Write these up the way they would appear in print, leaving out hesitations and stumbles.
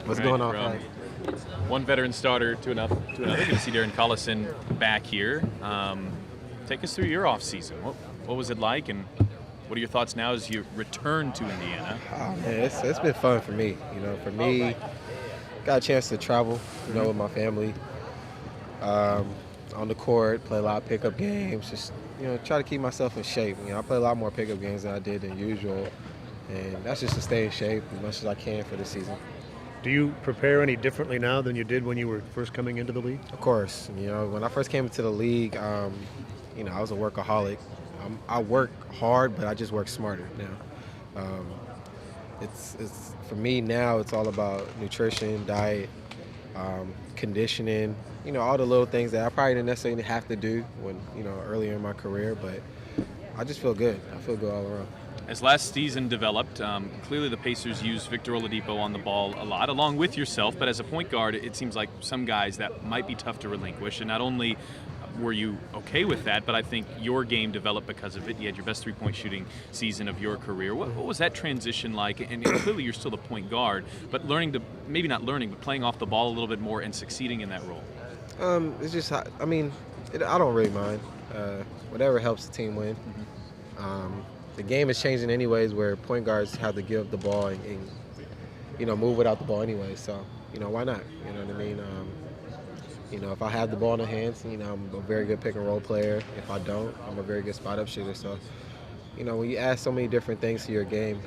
What's Right, going on, from Frank? one veteran starter to another. Good to see Darren Collison back here. Take us through your offseason. What was it like, and what are your thoughts now as you return to Indiana? Oh man, it's been fun for me. For me, got a chance to travel, with my family. On the court, play a lot of pickup games. Just try to keep myself in shape. I play a lot more pickup games than I did than usual, and that's just to stay in shape as much as I can for the season. Do you prepare any differently now than you did when you were first coming into the league? Of course, when I first came into the league, I was a workaholic. I work hard, but I just work smarter now. It's for me now. It's all about nutrition, diet, conditioning. All the little things that I probably didn't necessarily have to do when earlier in my career, but I just feel good. I feel good all around. As last season developed, clearly the Pacers used Victor Oladipo on the ball a lot, along with yourself. But as a point guard, it seems like some guys that might be tough to relinquish. And not only were you okay with that, but I think your game developed because of it. You had your best three-point shooting season of your career. What was that transition like? And clearly you're still the point guard, but maybe not learning, but playing off the ball a little bit more and succeeding in that role. It's just, I don't really mind. Whatever helps the team win. The game is changing anyways, where point guards have to give up the ball and move without the ball anyway. So, why not? You know what I mean? If I have the ball in the hands, I'm a very good pick and roll player. If I don't, I'm a very good spot up shooter. So, when you add so many different things to your game,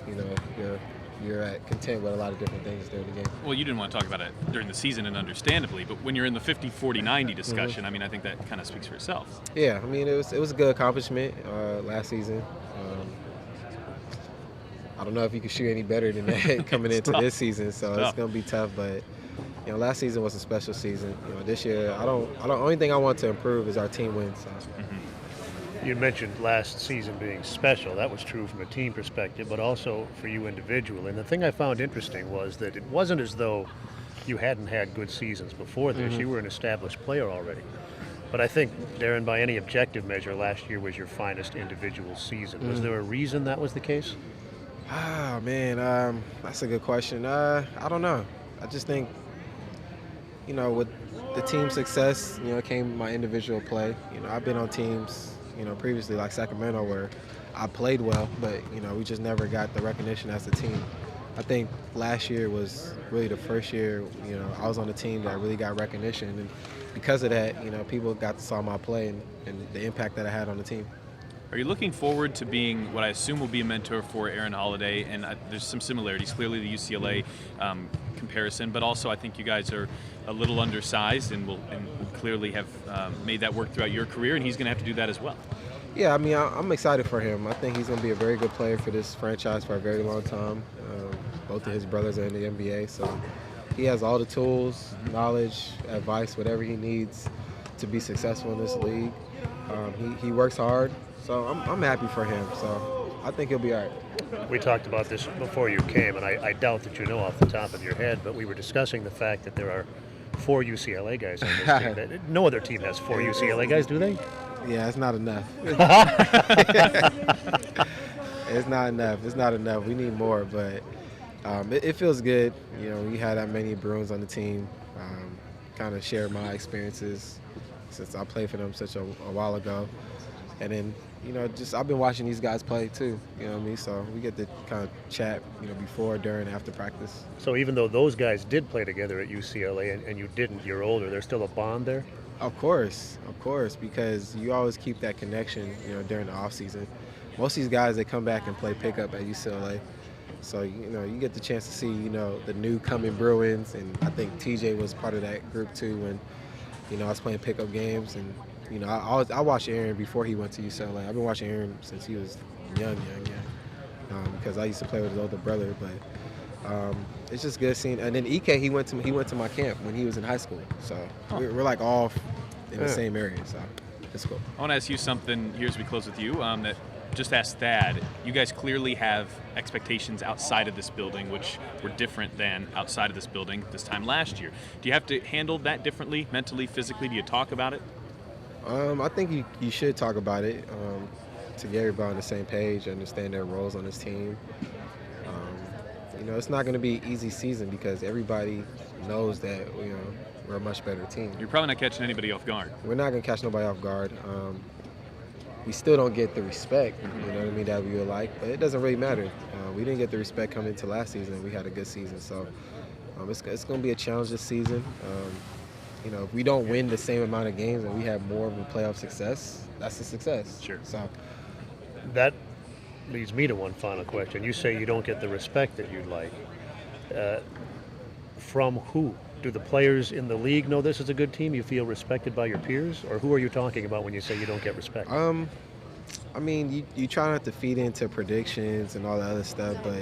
you're content with a lot of different things during the game. Well, you didn't want to talk about it during the season, and understandably, but when you're in the 50-40-90 discussion, I think that kind of speaks for itself. Yeah, it was a good accomplishment last season. I don't know if you can shoot any better than that coming into this season, so it's going to be tough. But last season was a special season. This year, only thing I want to improve is our team wins. So. You mentioned last season being special. That was true from a team perspective, but also for you individually. And the thing I found interesting was that it wasn't as though you hadn't had good seasons before this. You were an established player already. But I think, Darren, by any objective measure, last year was your finest individual season. Was there a reason that was the case? Ah, man, that's a good question. I don't know. I just think, with the team success, came my individual play. I've been on teams, previously like Sacramento where I played well, but, we just never got the recognition as a team. I think last year was really the first year, I was on a team that really got recognition. And because of that, people got to saw my play and the impact that I had on the team. Are you looking forward to being what I assume will be a mentor for Aaron Holiday? And there's some similarities, clearly the UCLA comparison, but also I think you guys are a little undersized and will clearly have made that work throughout your career, and he's going to have to do that as well. Yeah, I'm excited for him. I think he's going to be a very good player for this franchise for a very long time. Both of his brothers are in the NBA, so he has all the tools, knowledge, advice, whatever he needs to be successful in this league. He works hard. So I'm happy for him. So I think he'll be all right. We talked about this before you came, and I doubt that you know off the top of your head, but we were discussing the fact that there are 4 UCLA guys on this team. No other team has 4 UCLA guys, do they? Yeah, it's not enough. It's not enough. It's not enough. We need more, but it feels good. We had that many Bruins on the team. Kind of share my experiences since I played for them such a while ago. And then, I've been watching these guys play too, So we get to kind of chat, before, during, after practice. So even though those guys did play together at UCLA and you didn't, you're older, there's still a bond there? Of course, because you always keep that connection, during the off season. Most of these guys, they come back and play pickup at UCLA. So, you get the chance to see, the new coming Bruins, and I think TJ was part of that group too when, I was playing pickup games. And I watched Aaron before he went to UCLA. I've been watching Aaron since he was young, because I used to play with his older brother. But it's just good seeing. And then Ike, he went to my camp when he was in high school. So we're like all in the same area. So it's cool. I want to ask you something here as we close with you. That just asked Thad. You guys clearly have expectations outside of this building, which were different than outside of this building this time last year. Do you have to handle that differently, mentally, physically? Do you talk about it? I think you should talk about it to get everybody on the same page, understand their roles on this team. it's not going to be an easy season because everybody knows that we're a much better team. You're probably not catching anybody off guard. We're not going to catch nobody off guard. We still don't get the respect, that we would like, but it doesn't really matter. We didn't get the respect coming into last season. We had a good season, so it's going to be a challenge this season. If we don't win the same amount of games and we have more of a playoff success, that's a success. Sure. So That leads me to one final question. You say you don't get the respect that you'd like. From who? Do the players in the league know this is a good team? You feel respected by your peers? Or who are you talking about when you say you don't get respect? You try not to feed into predictions and all the other stuff, but,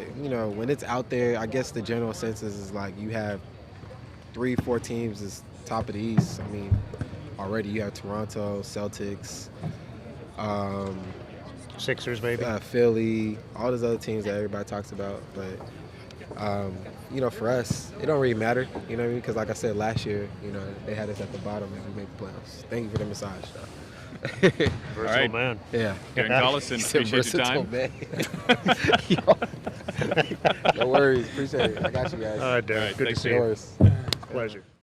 when it's out there, I guess the general census is like you have 3-4 teams is top of the East. Already you have Toronto, Celtics, Sixers, maybe? Philly, all those other teams that everybody talks about. But, for us, it don't really matter, because like I said, last year, they had us at the bottom and we made the playoffs. Thank you for the massage, though. Versatile right. man. Yeah. Darren Collison, appreciate your time. Man. No worries. Appreciate it. I got you guys. All right, Darren. All right, Good to thanks, see Darren. you. Of course. Pleasure.